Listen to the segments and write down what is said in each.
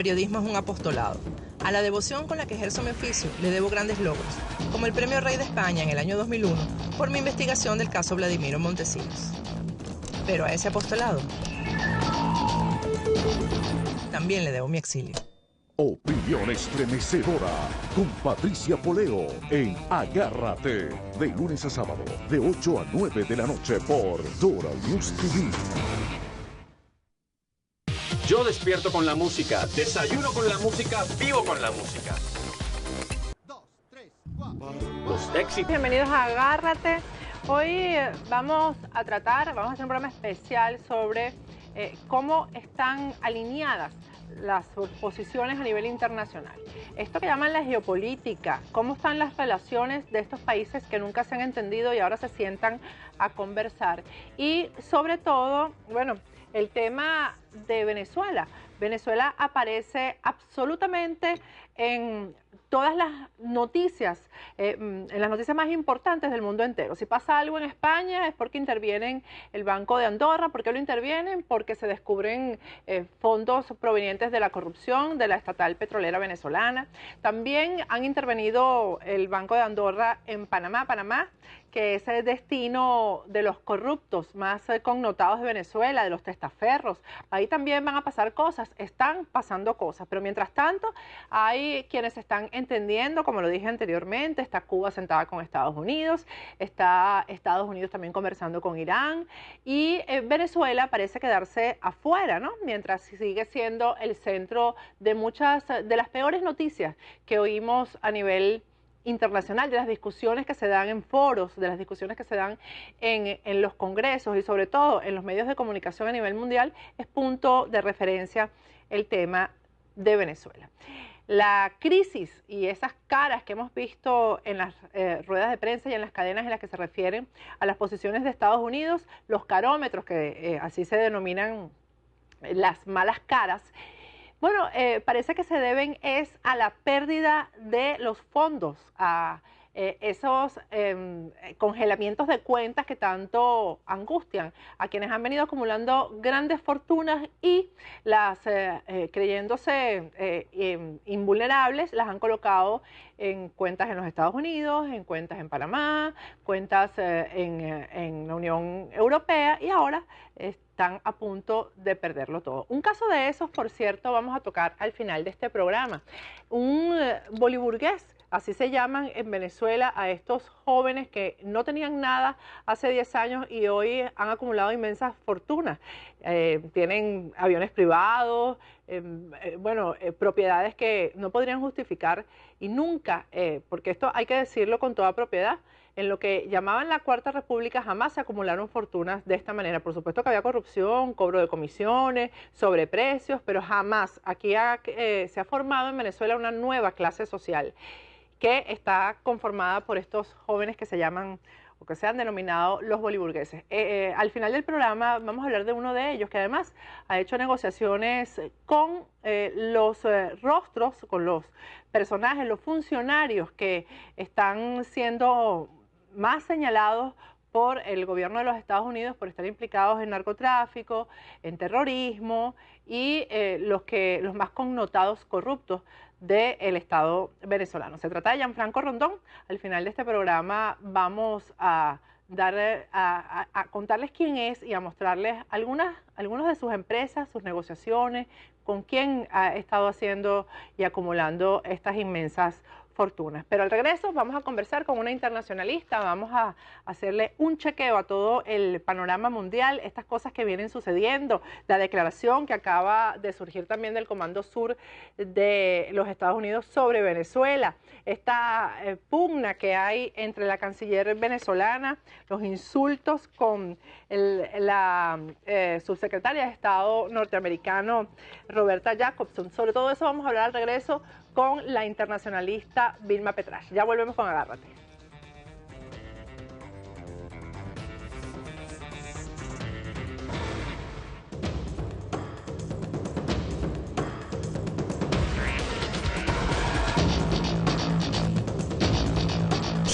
periodismo es un apostolado. A la devoción con la que ejerzo mi oficio le debo grandes logros, como el Premio Rey de España en el año 2001 por mi investigación del caso Vladimiro Montesinos. Pero a ese apostolado también le debo mi exilio. Opinión estremecedora con Patricia Poleo en Agárrate, de lunes a sábado, de 8 a 9 de la noche por Dora News TV. Yo despierto con la música, desayuno con la música, vivo con la música. Los éxitos. Bienvenidos a Agárrate. Hoy vamos a hacer un programa especial sobre cómo están alineadas las posiciones a nivel internacional. Esto que llaman la geopolítica, cómo están las relaciones de estos países que nunca se han entendido y ahora se sientan a conversar. Y sobre todo, bueno, el tema de Venezuela. Venezuela aparece absolutamente en todas las noticias, en las noticias más importantes del mundo entero. Si pasa algo en España es porque intervienen el Banco de Andorra. ¿Por qué lo intervienen? Porque se descubren fondos provenientes de la corrupción de la estatal petrolera venezolana. También han intervenido el Banco de Andorra en Panamá, que es el destino de los corruptos más connotados de Venezuela, de los testaferros. Ahí también van a pasar cosas, están pasando cosas, pero mientras tanto hay quienes están entendiendo, como lo dije anteriormente, está Cuba sentada con Estados Unidos, está Estados Unidos también conversando con Irán, y Venezuela parece quedarse afuera, ¿no? Mientras sigue siendo el centro de muchas de las peores noticias que oímos a nivel internacional, de las discusiones que se dan en foros, de las discusiones que se dan en los congresos y sobre todo en los medios de comunicación a nivel mundial, es punto de referencia el tema de Venezuela. La crisis y esas caras que hemos visto en las ruedas de prensa y en las cadenas en las que se refieren a las posiciones de Estados Unidos, los carómetros, que así se denominan las malas caras, bueno, parece que se deben a la pérdida de los fondos, a esos congelamientos de cuentas que tanto angustian a quienes han venido acumulando grandes fortunas y las creyéndose invulnerables, las han colocado en cuentas en los Estados Unidos, en cuentas en Panamá, cuentas en la Unión Europea, y ahora están a punto de perderlo todo. Un caso de esos, por cierto, vamos a tocar al final de este programa. Un boliburgués, así se llaman en Venezuela a estos jóvenes que no tenían nada hace 10 años y hoy han acumulado inmensas fortunas. Tienen aviones privados, propiedades que no podrían justificar y nunca, porque esto hay que decirlo con toda propiedad, en lo que llamaban la Cuarta República jamás se acumularon fortunas de esta manera. Por supuesto que había corrupción, cobro de comisiones, sobreprecios, pero jamás aquí se ha formado en Venezuela una nueva clase social que está conformada por estos jóvenes que se llaman o que se han denominado los boliburgueses. Al final del programa vamos a hablar de uno de ellos que además ha hecho negociaciones con los rostros, con los personajes, los funcionarios que están siendo más señalados por el gobierno de los Estados Unidos por estar implicados en narcotráfico, en terrorismo y los más connotados corruptos del Estado venezolano. Se trata de Gianfranco Rondón. Al final de este programa vamos a contarles quién es y a mostrarles algunas de sus empresas, sus negociaciones, con quién ha estado haciendo y acumulando estas inmensas fortunas. Pero al regreso vamos a conversar con una internacionalista, vamos a hacerle un chequeo a todo el panorama mundial, estas cosas que vienen sucediendo, la declaración que acaba de surgir también del Comando Sur de los Estados Unidos sobre Venezuela, esta pugna que hay entre la canciller venezolana, los insultos con la subsecretaria de Estado norteamericano Roberta Jacobson. Sobre todo eso vamos a hablar al regreso con la internacionalista Vilma Petrasch. Ya volvemos con Agárrate.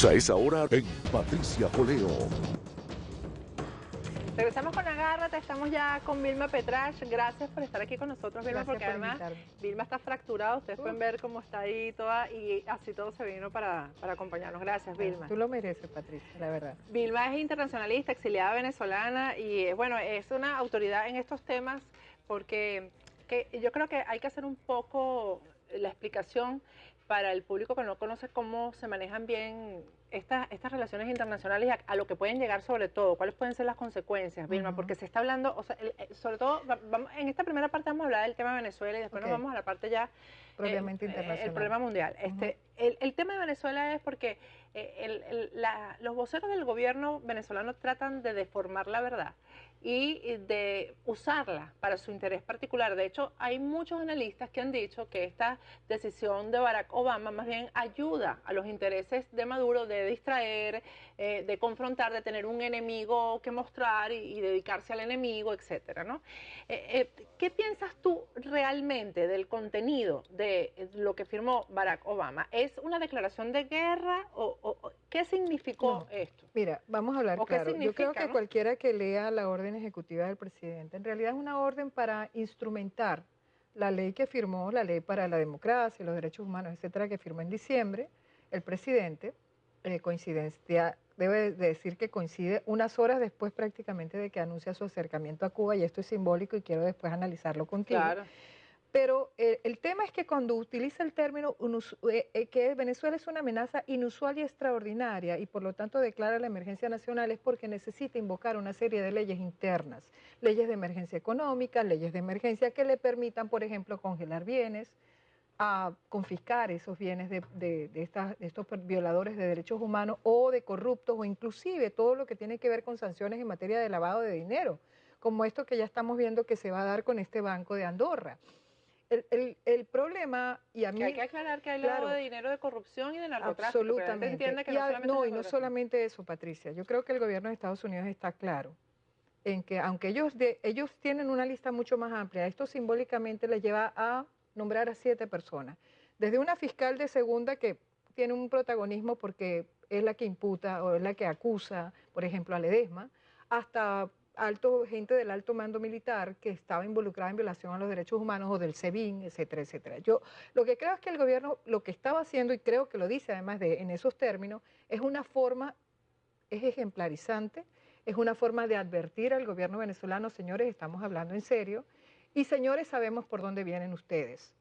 A esa hora en Patricia Poleo. Regresamos con Agárrate, estamos ya con Vilma Petrach. Gracias por estar aquí con nosotros, Vilma, Gracias porque por además invitarme. Vilma está fracturada, ustedes pueden ver cómo está ahí toda, y así todo se vino para acompañarnos. Gracias, Vilma. Tú lo mereces, Patricia, la verdad. Vilma es internacionalista, exiliada venezolana y bueno, es una autoridad en estos temas porque yo creo que hay que hacer un poco la explicación para el público que no conoce cómo se manejan bien estas relaciones internacionales y a lo que pueden llegar, sobre todo, cuáles pueden ser las consecuencias, Vilma, porque se está hablando, o sea, sobre todo, vamos, en esta primera parte vamos a hablar del tema de Venezuela y después nos vamos a la parte ya propiamente internacional. El problema mundial. El tema de Venezuela es porque los voceros del gobierno venezolano tratan de deformar la verdad y de usarla para su interés particular. De hecho, hay muchos analistas que han dicho que esta decisión de Barack Obama más bien ayuda a los intereses de Maduro de distraer, de confrontar, de tener un enemigo que mostrar y dedicarse al enemigo, etcétera, ¿no? ¿Qué piensas tú realmente del contenido de lo que firmó Barack Obama? ¿Es una declaración de guerra o qué significó esto? Mira, vamos a hablar claro. Yo creo que ¿no? cualquiera que lea la orden ejecutiva del presidente, en realidad es una orden para instrumentar la ley que firmó, la ley para la democracia, los derechos humanos, etcétera, que firmó en diciembre el presidente. Coincidencia, debe decir que coincide unas horas después prácticamente de que anuncia su acercamiento a Cuba, y esto es simbólico y quiero después analizarlo contigo. Claro. Pero el tema es que cuando utiliza el término que Venezuela es una amenaza inusual y extraordinaria y por lo tanto declara la emergencia nacional, es porque necesita invocar una serie de leyes internas, leyes de emergencia económica, leyes de emergencia que le permitan, por ejemplo, congelar bienes, a confiscar esos bienes de estos violadores de derechos humanos o de corruptos, o inclusive todo lo que tiene que ver con sanciones en materia de lavado de dinero, como esto que ya estamos viendo que se va a dar con este banco de Andorra. El problema, y a mí... Que hay que aclarar que hay lavado de dinero, de corrupción y de narcotráfico. Absolutamente. Entiende que y no solamente eso, Patricia. Yo creo que el gobierno de Estados Unidos está claro en que, aunque ellos tienen una lista mucho más amplia, esto simbólicamente les lleva a nombrar a 7 personas. Desde una fiscal de segunda que tiene un protagonismo porque es la que imputa o es la que acusa, por ejemplo, a Ledesma, hasta gente del alto mando militar que estaba involucrada en violación a los derechos humanos o del SEBIN, etcétera, etcétera. Yo lo que creo es que el gobierno lo que estaba haciendo, y creo que lo dice además en esos términos, es una forma, es ejemplarizante, es una forma de advertir al gobierno venezolano: señores, estamos hablando en serio, y señores, sabemos por dónde vienen ustedes.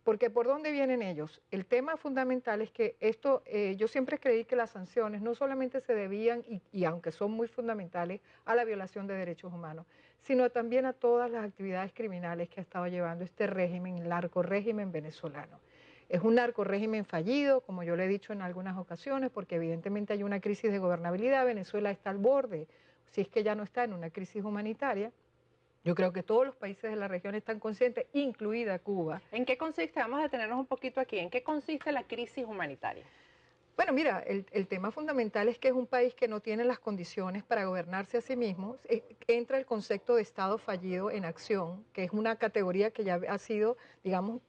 Porque ¿por dónde vienen ellos? El tema fundamental es que esto, yo siempre creí que las sanciones no solamente se debían, y aunque son muy fundamentales, a la violación de derechos humanos, sino también a todas las actividades criminales que ha estado llevando este régimen, el narcorrégimen venezolano. Es un narcorrégimen fallido, como yo le he dicho en algunas ocasiones, porque evidentemente hay una crisis de gobernabilidad. Venezuela está al borde, si es que ya no está en una crisis humanitaria. Yo creo que todos los países de la región están conscientes, incluida Cuba. ¿En qué consiste? Vamos a detenernos un poquito aquí. ¿En qué consiste la crisis humanitaria? Bueno, mira, el tema fundamental es que es un país que no tiene las condiciones para gobernarse a sí mismo. Entra el concepto de Estado fallido en acción, que es una categoría que ya ha sido, digamos,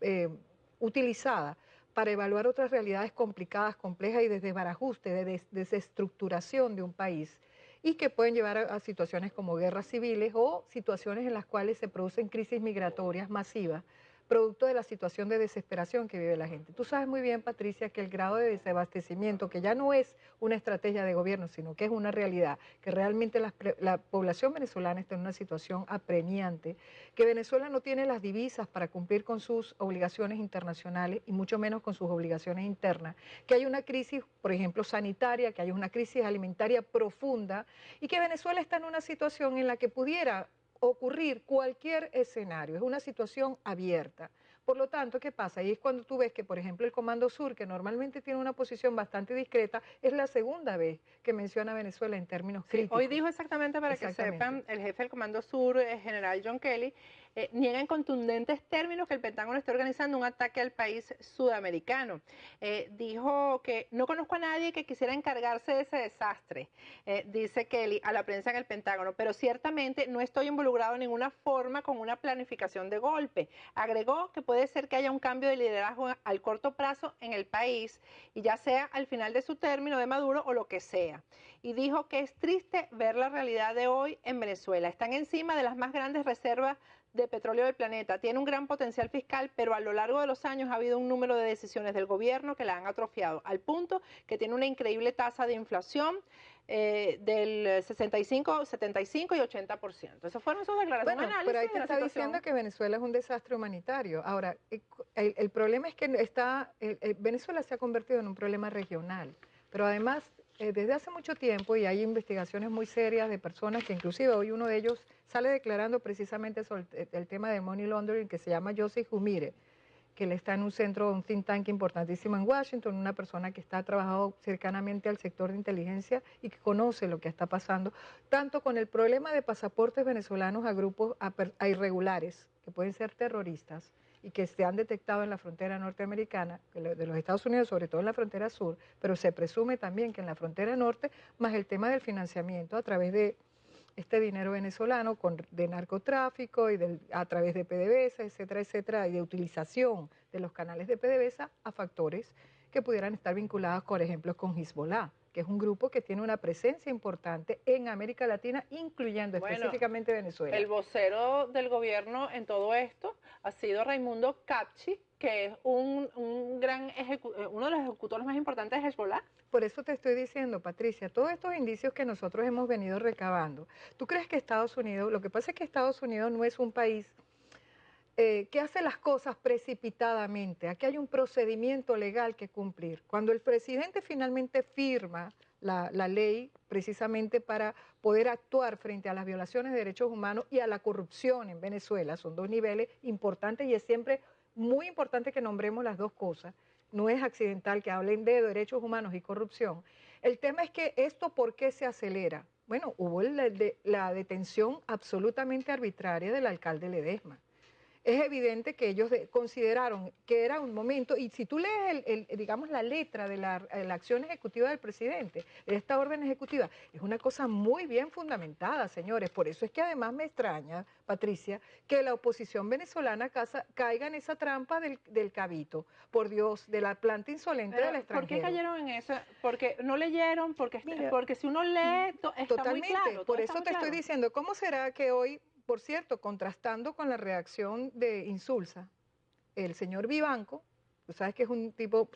utilizada para evaluar otras realidades complicadas, complejas y de desbarajuste, de desestructuración de un país, y que pueden llevar a situaciones como guerras civiles o situaciones en las cuales se producen crisis migratorias masivas, producto de la situación de desesperación que vive la gente. Tú sabes muy bien, Patricia, que el grado de desabastecimiento, que ya no es una estrategia de gobierno, sino que es una realidad, que realmente la población venezolana está en una situación apremiante, que Venezuela no tiene las divisas para cumplir con sus obligaciones internacionales y mucho menos con sus obligaciones internas, que hay una crisis, por ejemplo, sanitaria, que hay una crisis alimentaria profunda, y que Venezuela está en una situación en la que pudiera ocurrir cualquier escenario, es una situación abierta. Por lo tanto, ¿qué pasa? Y es cuando tú ves que, por ejemplo, el Comando Sur, que normalmente tiene una posición bastante discreta, es la segunda vez que menciona a Venezuela en términos críticos. Hoy dijo exactamente, para que sepan, el jefe del Comando Sur, el general John Kelly, niega en contundentes términos que el Pentágono esté organizando un ataque al país sudamericano. Dijo que no conozco a nadie que quisiera encargarse de ese desastre, dice Kelly a la prensa en el Pentágono, pero ciertamente no estoy involucrado en ninguna forma con una planificación de golpe. Agregó que puede ser que haya un cambio de liderazgo al corto plazo en el país, y ya sea al final de su término de Maduro o lo que sea. Y dijo que es triste ver la realidad de hoy en Venezuela. Están encima de las más grandes reservas de petróleo del planeta. Tiene un gran potencial fiscal, pero a lo largo de los años ha habido un número de decisiones del gobierno que la han atrofiado, al punto que tiene una increíble tasa de inflación del 65, 75 y 80%. Esas fueron sus declaraciones. Bueno, pero ahí te está diciendo que Venezuela es un desastre humanitario. Ahora, el problema es que Venezuela se ha convertido en un problema regional, pero además desde hace mucho tiempo, y hay investigaciones muy serias de personas que inclusive hoy uno de ellos sale declarando precisamente sobre el tema del money laundering, que se llama Joseph Humire, que él está en un centro, un think tank importantísimo en Washington, una persona que está trabajando cercanamente al sector de inteligencia y que conoce lo que está pasando, tanto con el problema de pasaportes venezolanos a grupos a irregulares, que pueden ser terroristas, y que se han detectado en la frontera norteamericana, de los Estados Unidos, sobre todo en la frontera sur, pero se presume también que en la frontera norte, más el tema del financiamiento a través de este dinero venezolano de narcotráfico y a través de PDVSA, etcétera, etcétera, y de utilización de los canales de PDVSA a factores que pudieran estar vinculados, por ejemplo, con Hezbollah, que es un grupo que tiene una presencia importante en América Latina, incluyendo específicamente Venezuela. El vocero del gobierno en todo esto ha sido Raimundo Capchi, que es uno de los ejecutores más importantes de Hezbollah. Por eso te estoy diciendo, Patricia, todos estos indicios que nosotros hemos venido recabando, ¿tú crees que Estados Unidos, lo que pasa es que Estados Unidos no es un país que hace las cosas precipitadamente? Aquí hay un procedimiento legal que cumplir. Cuando el presidente finalmente firma la ley precisamente para poder actuar frente a las violaciones de derechos humanos y a la corrupción en Venezuela, son dos niveles importantes y es siempre muy importante que nombremos las dos cosas. No es accidental que hablen de derechos humanos y corrupción. El tema es que esto, ¿por qué se acelera? Bueno, hubo la detención absolutamente arbitraria del alcalde Ledesma. Es evidente que ellos consideraron que era un momento, y si tú lees digamos, la letra de la acción ejecutiva del presidente, de esta orden ejecutiva, es una cosa muy bien fundamentada, señores. Por eso es que además me extraña, Patricia, que la oposición venezolana caiga en esa trampa del cabito, por Dios, de la planta insolente del extranjero. ¿Por qué cayeron en eso? Porque no leyeron, porque si uno lee, está totalmente, muy claro. Por eso te estoy diciendo, ¿cómo será que hoy, por cierto, contrastando con la reacción de Insulza, el señor Vivanco, tú sabes que es un tipo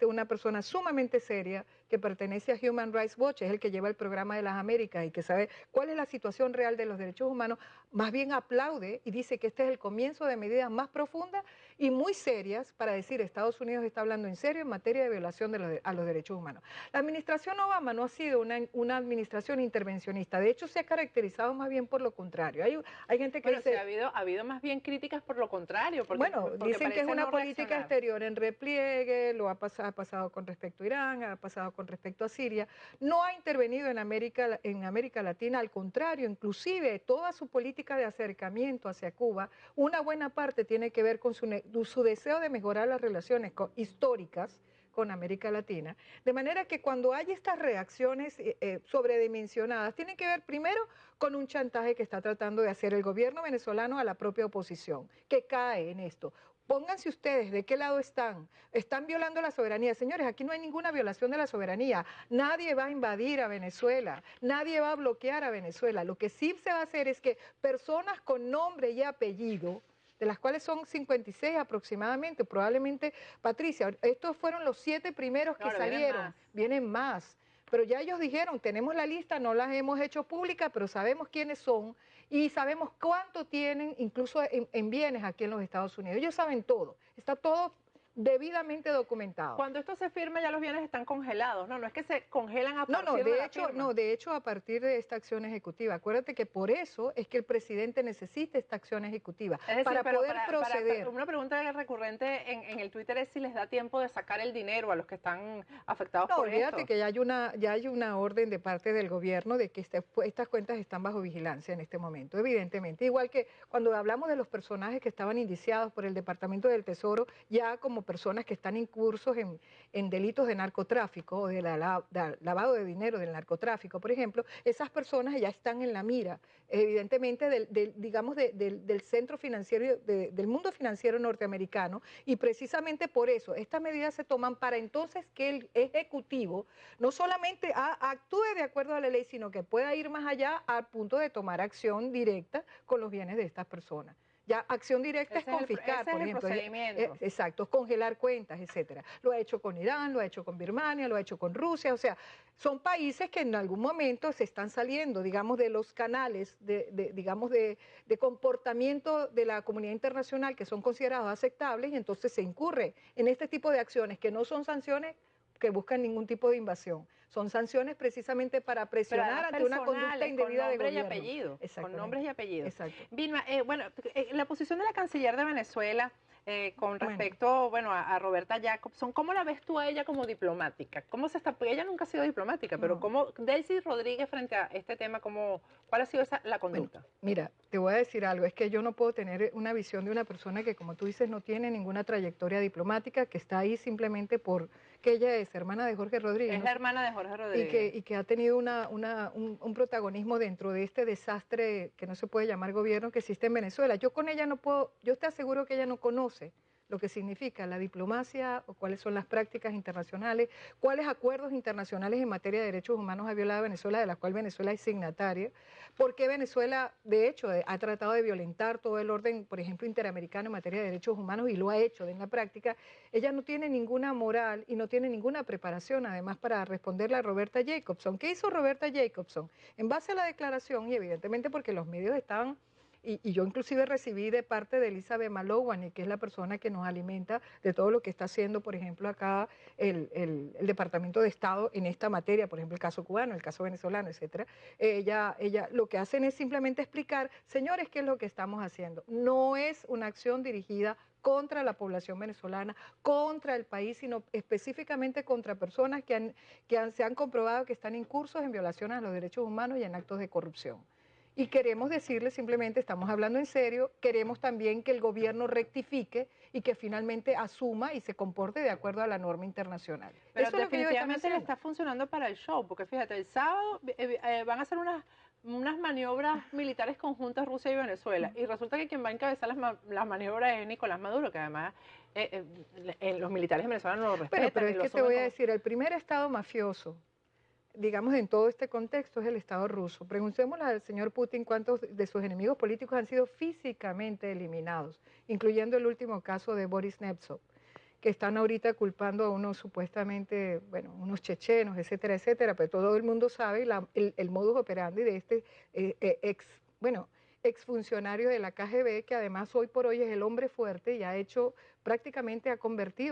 una persona sumamente seria, que pertenece a Human Rights Watch, es el que lleva el programa de las Américas y que sabe cuál es la situación real de los derechos humanos, más bien aplaude y dice que este es el comienzo de medidas más profundas y muy serias para decir Estados Unidos está hablando en serio en materia de violación a los derechos humanos. La administración Obama no ha sido una administración intervencionista, de hecho se ha caracterizado más bien por lo contrario. Hay gente que dice... ha habido más bien críticas por lo contrario. Porque dicen que es una política exterior en repliegue, ha pasado con respecto a Irán, ha pasado con respecto a Siria, no ha intervenido en América Latina, al contrario, inclusive toda su política de acercamiento hacia Cuba, una buena parte tiene que ver con su deseo de mejorar las relaciones históricas con América Latina, de manera que cuando hay estas reacciones sobredimensionadas, tienen que ver primero con un chantaje que está tratando de hacer el gobierno venezolano a la propia oposición, que cae en esto. Pónganse ustedes de qué lado están. Están violando la soberanía. Señores, aquí no hay ninguna violación de la soberanía. Nadie va a invadir a Venezuela. Nadie va a bloquear a Venezuela. Lo que sí se va a hacer es que personas con nombre y apellido, de las cuales son 56 aproximadamente, probablemente, Patricia, estos fueron los 7 primeros que salieron. Vienen más. Pero ya ellos dijeron, tenemos la lista, no las hemos hecho pública, pero sabemos quiénes son y sabemos cuánto tienen, incluso en bienes aquí en los Estados Unidos. Ellos saben todo, está todo debidamente documentado. Cuando esto se firma ya los bienes están congelados, ¿no? No es que se congelan a partir de hecho a partir de esta acción ejecutiva. Acuérdate que por eso es que el presidente necesita esta acción ejecutiva, es decir, para poder proceder. Una pregunta recurrente en el Twitter es si les da tiempo de sacar el dinero a los que están afectados por esto. No, olvídate que ya hay una orden de parte del gobierno de que estas cuentas están bajo vigilancia en este momento, evidentemente. Igual que cuando hablamos de los personajes que estaban indiciados por el Departamento del Tesoro, ya como personas que están incursos en delitos de narcotráfico o de lavado de dinero del narcotráfico, por ejemplo, esas personas ya están en la mira, evidentemente, del centro financiero, del mundo financiero norteamericano, y precisamente por eso estas medidas se toman para entonces que el Ejecutivo no solamente actúe de acuerdo a la ley, sino que pueda ir más allá al punto de tomar acción directa con los bienes de estas personas. Ya acción directa es confiscar, por ejemplo. Exacto, congelar cuentas, etcétera. Lo ha hecho con Irán, lo ha hecho con Birmania, lo ha hecho con Rusia, o sea, son países que en algún momento se están saliendo, digamos, de los canales de comportamiento de la comunidad internacional que son considerados aceptables, y entonces se incurre en este tipo de acciones que no son sanciones que buscan ningún tipo de invasión. Son sanciones precisamente para presionar ante una conducta indebida de gobierno. Con nombres y apellidos. Exacto. Vilma, la posición de la canciller de Venezuela con respecto, a Roberta Jacobson, ¿cómo la ves tú a ella como diplomática? ¿Cómo se está? Porque ella nunca ha sido diplomática, pero ¿cómo Delcy Rodríguez frente a este tema, cuál ha sido la conducta? Bueno, mira, te voy a decir algo, es que yo no puedo tener una visión de una persona que, como tú dices, no tiene ninguna trayectoria diplomática, que está ahí simplemente porque ella es hermana de Jorge Rodríguez. Es la hermana de Jorge Rodríguez. Y que ha tenido un protagonismo dentro de este desastre que no se puede llamar gobierno que existe en Venezuela. Yo con ella no puedo, yo te aseguro que ella no conoce lo que significa la diplomacia, o cuáles son las prácticas internacionales, cuáles acuerdos internacionales en materia de derechos humanos ha violado Venezuela, de la cual Venezuela es signataria, porque Venezuela, de hecho, ha tratado de violentar todo el orden, por ejemplo, interamericano en materia de derechos humanos, y lo ha hecho en la práctica. Ella no tiene ninguna moral y no tiene ninguna preparación, además, para responderle a Roberta Jacobson. ¿Qué hizo Roberta Jacobson? En base a la declaración, y evidentemente porque los medios estaban... Y yo inclusive recibí de parte de Elizabeth Malowany, que es la persona que nos alimenta de todo lo que está haciendo, por ejemplo, acá el Departamento de Estado en esta materia, por ejemplo, el caso cubano, el caso venezolano, etcétera. Ella lo que hacen es simplemente explicar, señores, qué es lo que estamos haciendo. No es una acción dirigida contra la población venezolana, contra el país, sino específicamente contra personas que se han comprobado que están incursos en violaciones a los derechos humanos y en actos de corrupción. Y queremos decirle simplemente, estamos hablando en serio, queremos también que el gobierno rectifique y que finalmente asuma y se comporte de acuerdo a la norma internacional. Pero eso definitivamente le está funcionando para el show, porque fíjate, el sábado van a hacer unas maniobras militares conjuntas Rusia y Venezuela, y resulta que quien va a encabezar las maniobras es Nicolás Maduro, que además los militares venezolanos no lo respetan. Pero es que te voy a decir, el primer estado mafioso, digamos, en todo este contexto es el Estado ruso. Preguntémosle al señor Putin cuántos de sus enemigos políticos han sido físicamente eliminados, incluyendo el último caso de Boris Nemtsov, que están ahorita culpando a unos supuestamente, unos chechenos, etcétera, etcétera, pero todo el mundo sabe el modus operandi de este exfuncionario de la KGB, que además hoy por hoy es el hombre fuerte y ha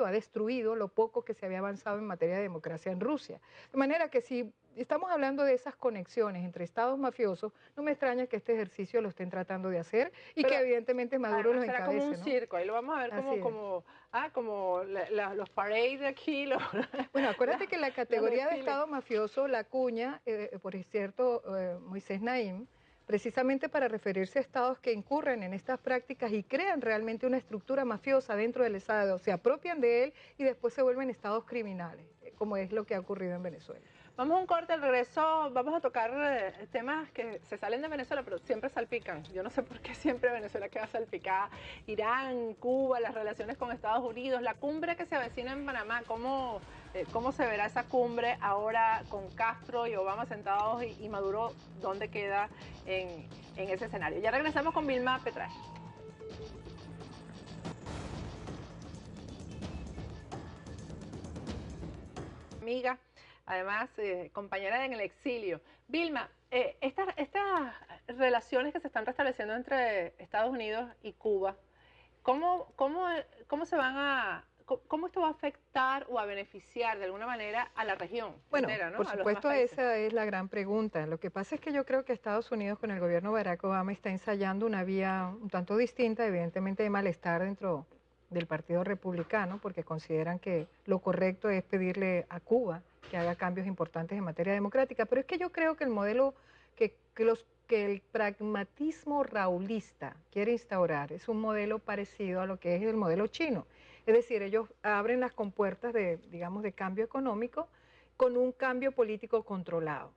destruido lo poco que se había avanzado en materia de democracia en Rusia. De manera que si estamos hablando de esas conexiones entre estados mafiosos, no me extraña que este ejercicio lo estén tratando de hacer y que evidentemente Maduro los encabece. Será como un circo, ahí lo vamos a ver como los parades de aquí. Bueno, acuérdate que la categoría de estado mafioso la acuña, por cierto, Moisés Naim, precisamente para referirse a estados que incurren en estas prácticas y crean realmente una estructura mafiosa dentro del Estado, se apropian de él y después se vuelven estados criminales, como es lo que ha ocurrido en Venezuela. Vamos a un corte, al regreso vamos a tocar temas que se salen de Venezuela, pero siempre salpican. Yo no sé por qué siempre Venezuela queda salpicada. Irán, Cuba, las relaciones con Estados Unidos, la cumbre que se avecina en Panamá, ¿cómo se verá esa cumbre ahora con Castro y Obama sentados y Maduro? ¿Dónde queda en ese escenario? Ya regresamos con Vilma Petrache. Amiga, además compañera en el exilio. Vilma, estas relaciones que se están restableciendo entre Estados Unidos y Cuba, ¿cómo se van a ¿cómo esto va a afectar o a beneficiar de alguna manera a la región Bueno, entera, ¿no? por A los supuesto demás países. esa es la gran pregunta. Lo que pasa es que yo creo que Estados Unidos con el gobierno de Barack Obama está ensayando una vía un tanto distinta, evidentemente de malestar dentro del Partido Republicano, porque consideran que lo correcto es pedirle a Cuba que haga cambios importantes en materia democrática. Pero es que yo creo que el modelo que el pragmatismo raulista quiere instaurar es un modelo parecido a lo que es el modelo chino. Es decir, ellos abren las compuertas de, digamos, de cambio económico con un cambio político controlado.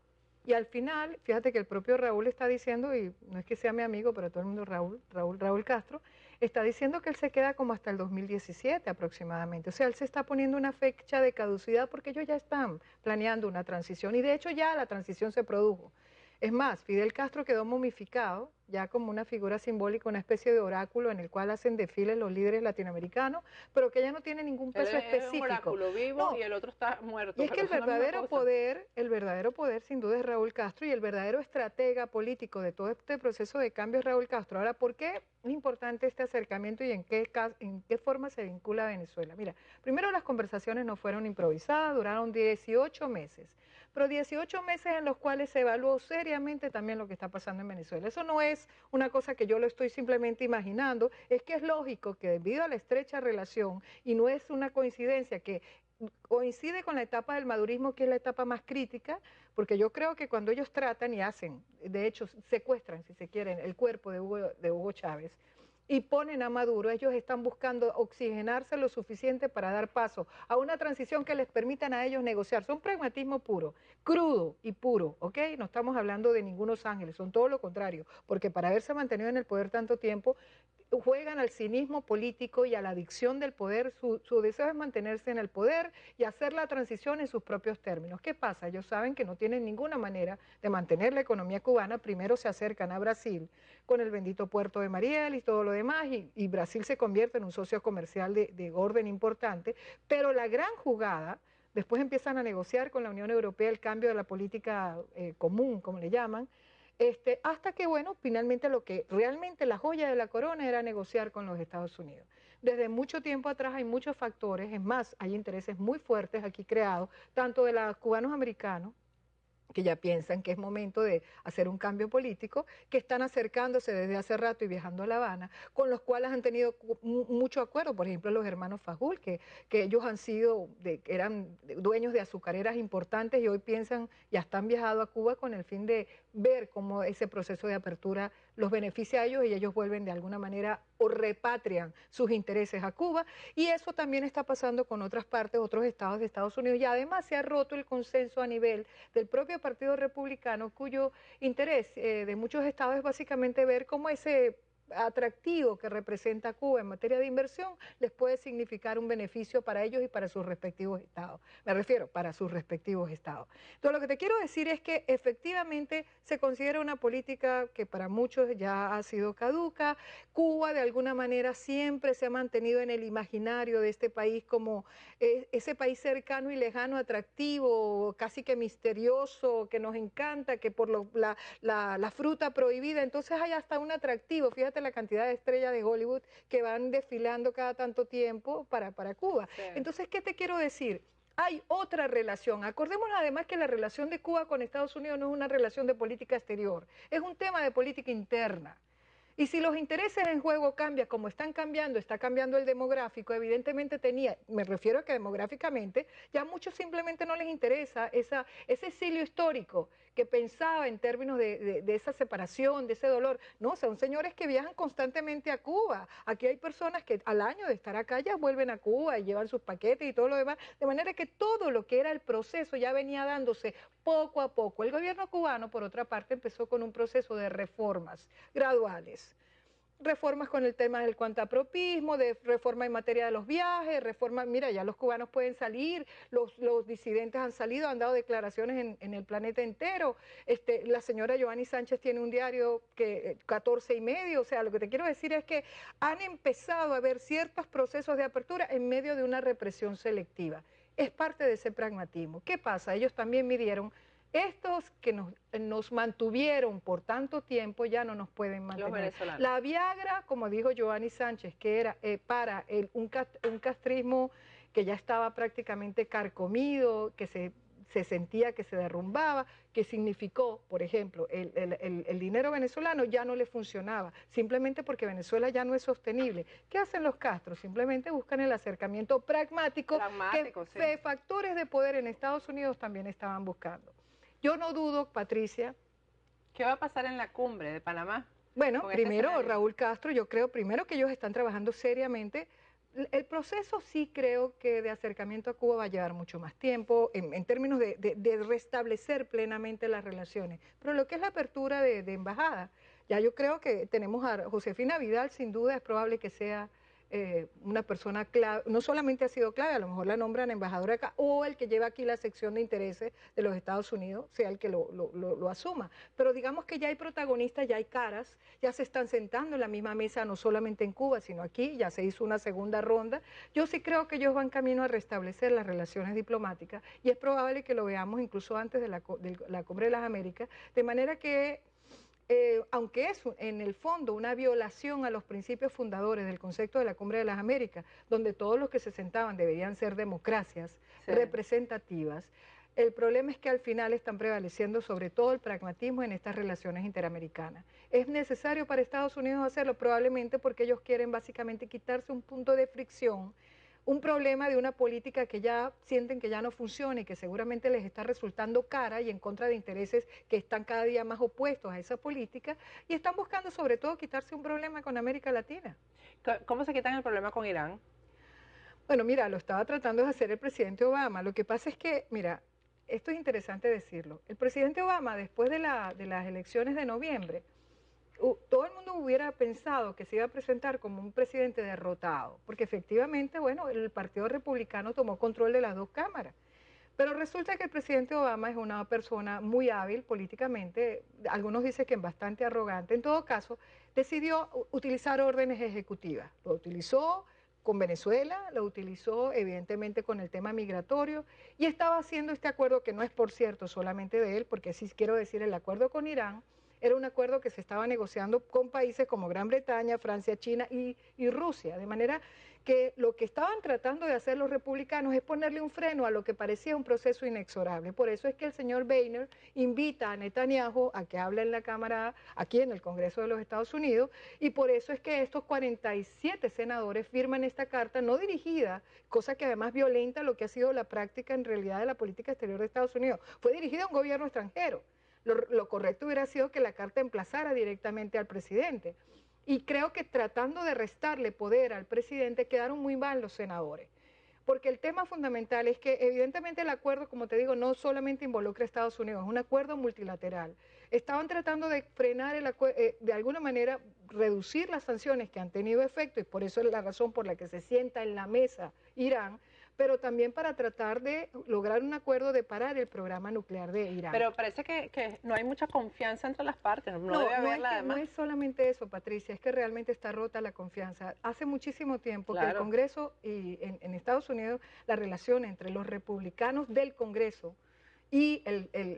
Y al final, fíjate que el propio Raúl está diciendo, y no es que sea mi amigo, pero todo el mundo Raúl Castro, está diciendo que él se queda como hasta el 2017 aproximadamente. O sea, él se está poniendo una fecha de caducidad porque ellos ya están planeando una transición y de hecho ya la transición se produjo. Es más, Fidel Castro quedó momificado, ya como una figura simbólica, una especie de oráculo en el cual hacen desfiles los líderes latinoamericanos, pero que ya no tiene ningún Él peso es un específico. oráculo vivo No, y el otro está muerto, y es que pero son la misma cosa. el verdadero poder sin duda es Raúl Castro y el verdadero estratega político de todo este proceso de cambio es Raúl Castro. Ahora, ¿por qué es importante este acercamiento y en qué forma se vincula a Venezuela? Mira, primero las conversaciones no fueron improvisadas, duraron 18 meses, pero 18 meses en los cuales se evaluó seriamente también lo que está pasando en Venezuela. Eso no es una cosa que yo lo estoy simplemente imaginando, es que es lógico que debido a la estrecha relación, y no es una coincidencia que coincide con la etapa del madurismo, que es la etapa más crítica, porque yo creo que cuando ellos tratan y hacen, de hecho secuestran, si se quieren, el cuerpo de Hugo Chávez y ponen a Maduro, ellos están buscando oxigenarse lo suficiente para dar paso a una transición que les permitan a ellos negociar. Son pragmatismo puro, crudo y puro, ¿ok? No estamos hablando de ningunos ángeles, son todo lo contrario, porque para haberse mantenido en el poder tanto tiempo, juegan al cinismo político y a la adicción del poder. Su deseo es mantenerse en el poder y hacer la transición en sus propios términos. ¿Qué pasa? Ellos saben que no tienen ninguna manera de mantener la economía cubana. Primero se acercan a Brasil con el bendito puerto de Mariel y todo lo demás, y Brasil se convierte en un socio comercial de orden importante, pero la gran jugada, después empiezan a negociar con la Unión Europea el cambio de la política común, como le llaman, hasta que, bueno, finalmente lo que realmente la joya de la corona era negociar con los Estados Unidos. Desde mucho tiempo atrás hay muchos factores, es más, hay intereses muy fuertes aquí creados, tanto de los cubanos americanos, que ya piensan que es momento de hacer un cambio político, que están acercándose desde hace rato y viajando a La Habana, con los cuales han tenido mucho acuerdo, por ejemplo, los hermanos Fajul, que ellos han sido, eran dueños de azucareras importantes y hoy piensan, ya están viajado a Cuba con el fin de ver cómo ese proceso de apertura los beneficia a ellos y ellos vuelven de alguna manera o repatrian sus intereses a Cuba, y eso también está pasando con otras partes, otros estados de Estados Unidos, y además se ha roto el consenso a nivel del propio Partido Republicano, cuyo interés de muchos estados es básicamente ver cómo ese atractivo que representa Cuba en materia de inversión les puede significar un beneficio para ellos y para sus respectivos estados. Me refiero, para sus respectivos estados. Entonces, lo que te quiero decir es que efectivamente se considera una política que para muchos ya ha sido caduca. Cuba, de alguna manera, siempre se ha mantenido en el imaginario de este país como ese país cercano y lejano, atractivo, casi que misterioso, que nos encanta, que por la fruta prohibida, entonces hay hasta un atractivo. Fíjate la cantidad de estrellas de Hollywood que van desfilando cada tanto tiempo para Cuba. Sí. Entonces, ¿qué te quiero decir? Hay otra relación. Acordémonos además que la relación de Cuba con Estados Unidos no es una relación de política exterior, es un tema de política interna. Y si los intereses en juego cambian como están cambiando, está cambiando el demográfico, evidentemente me refiero a que demográficamente ya a muchos simplemente no les interesa ese exilio histórico que pensaba en términos de esa separación, de ese dolor. No, son señores que viajan constantemente a Cuba. Aquí hay personas que al año de estar acá ya vuelven a Cuba y llevan sus paquetes y todo lo demás, de manera que todo lo que era el proceso ya venía dándose poco a poco. El gobierno cubano, por otra parte, empezó con un proceso de reformas graduales. Reformas con el tema del cuantapropismo, de reforma en materia de los viajes, reforma, mira, ya los cubanos pueden salir, los disidentes han salido, han dado declaraciones en el planeta entero. La señora Joanny Sánchez tiene un diario que 14 y medio, o sea, lo que te quiero decir es que han empezado a haber ciertos procesos de apertura en medio de una represión selectiva. Es parte de ese pragmatismo. ¿Qué pasa? Ellos también midieron Estos que nos mantuvieron por tanto tiempo ya no nos pueden Los mantener. venezolanos. La Viagra, como dijo Giovanni Sánchez, que era para un castrismo que ya estaba prácticamente carcomido, que se sentía que se derrumbaba, que significó, por ejemplo, el dinero venezolano ya no le funcionaba, simplemente porque Venezuela ya no es sostenible. ¿Qué hacen los Castro? Simplemente buscan el acercamiento pragmático, Sí. factores de poder en Estados Unidos también estaban buscando. Yo no dudo, Patricia. ¿Qué va a pasar en la cumbre de Panamá? Bueno, primero, escenario? Raúl Castro, yo creo primero que ellos están trabajando seriamente. El proceso sí creo que de acercamiento a Cuba va a llevar mucho más tiempo en términos de restablecer plenamente las relaciones. Pero lo que es la apertura de embajada, ya yo creo que tenemos a Josefina Vidal, sin duda es probable que sea una persona clave, no solamente ha sido clave, a lo mejor la nombran embajadora acá, o el que lleva aquí la sección de intereses de los Estados Unidos, sea el que lo asuma. Pero digamos que ya hay protagonistas, ya hay caras, ya se están sentando en la misma mesa, no solamente en Cuba, sino aquí, ya se hizo una segunda ronda. Yo sí creo que ellos van camino a restablecer las relaciones diplomáticas y es probable que lo veamos incluso antes de la Cumbre de las Américas, de manera que aunque es en el fondo una violación a los principios fundadores del concepto de la Cumbre de las Américas, donde todos los que se sentaban deberían ser democracias representativas, el problema es que al final están prevaleciendo sobre todo el pragmatismo en estas relaciones interamericanas. ¿Es necesario para Estados Unidos hacerlo? Probablemente porque ellos quieren básicamente quitarse un punto de fricción, un problema de una política que ya sienten que ya no funciona y que seguramente les está resultando cara y en contra de intereses que están cada día más opuestos a esa política y están buscando sobre todo quitarse un problema con América Latina. ¿Cómo se quitan el problema con Irán? Bueno, mira, lo estaba tratando de hacer el presidente Obama. Lo que pasa es que, mira, esto es interesante decirlo. El presidente Obama, después de las elecciones de noviembre, todo el mundo hubiera pensado que se iba a presentar como un presidente derrotado, porque efectivamente, bueno, el Partido Republicano tomó control de las dos cámaras. Pero resulta que el presidente Obama es una persona muy hábil políticamente, algunos dicen que bastante arrogante, en todo caso, decidió utilizar órdenes ejecutivas. Lo utilizó con Venezuela, lo utilizó evidentemente con el tema migratorio y estaba haciendo este acuerdo que no es, por cierto, solamente de él, porque sí quiero decir, el acuerdo con Irán era un acuerdo que se estaba negociando con países como Gran Bretaña, Francia, China y Rusia, de manera que lo que estaban tratando de hacer los republicanos es ponerle un freno a lo que parecía un proceso inexorable. Por eso es que el señor Boehner invita a Netanyahu a que hable en la Cámara, aquí en el Congreso de los Estados Unidos, y por eso es que estos 47 senadores firman esta carta no dirigida, cosa que además violenta lo que ha sido la práctica en realidad de la política exterior de Estados Unidos. Fue dirigida a un gobierno extranjero. Lo correcto hubiera sido que la carta emplazara directamente al presidente. Y creo que tratando de restarle poder al presidente quedaron muy mal los senadores. Porque el tema fundamental es que evidentemente el acuerdo, como te digo, no solamente involucra a Estados Unidos, es un acuerdo multilateral. Estaban tratando de frenar de alguna manera, reducir las sanciones que han tenido efecto y por eso es la razón por la que se sienta en la mesa Irán, pero también para tratar de lograr un acuerdo de parar el programa nuclear de Irán. Pero parece que no hay mucha confianza entre las partes, no debe haberla además. No es solamente eso, Patricia, es que realmente está rota la confianza. Hace muchísimo tiempo que el Congreso y en Estados Unidos, la relación entre los republicanos del Congreso y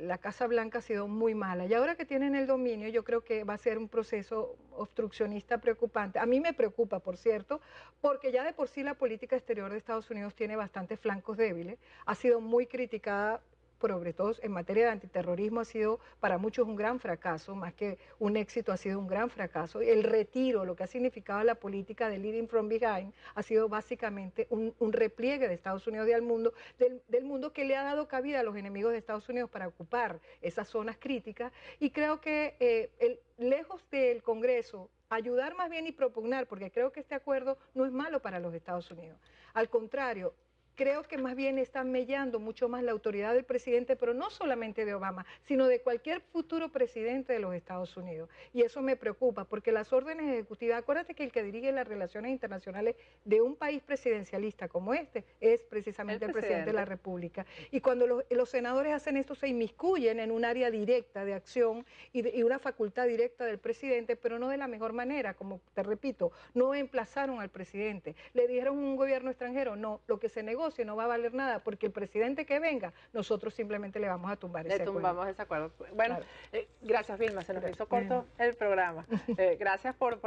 la Casa Blanca ha sido muy mala. Y ahora que tienen el dominio, yo creo que va a ser un proceso obstruccionista preocupante. A mí me preocupa, por cierto, porque ya de por sí la política exterior de Estados Unidos tiene bastantes flancos débiles. Ha sido muy criticada, sobre todo en materia de antiterrorismo, ha sido para muchos un gran fracaso, más que un éxito, ha sido un gran fracaso. El retiro, lo que ha significado la política de leading from behind, ha sido básicamente un repliegue de Estados Unidos del mundo que le ha dado cabida a los enemigos de Estados Unidos para ocupar esas zonas críticas. Y creo que lejos del Congreso, ayudar más bien y propugnar, porque creo que este acuerdo no es malo para los Estados Unidos. Al contrario, creo que más bien están mellando mucho más la autoridad del presidente, pero no solamente de Obama, sino de cualquier futuro presidente de los Estados Unidos. Y eso me preocupa, porque las órdenes ejecutivas, acuérdate que el que dirige las relaciones internacionales de un país presidencialista como este es precisamente el presidente de la República. Y cuando los senadores hacen esto, se inmiscuyen en un área directa de acción y una facultad directa del presidente, pero no de la mejor manera, como te repito, no emplazaron al presidente. Le dijeron un gobierno extranjero, no, lo que se negó negocio no va a valer nada, porque el presidente que venga, nosotros simplemente le vamos a tumbar ese acuerdo. Le tumbamos ese acuerdo. Bueno, Claro. Gracias, Vilma, se nos hizo corto el programa. Gracias por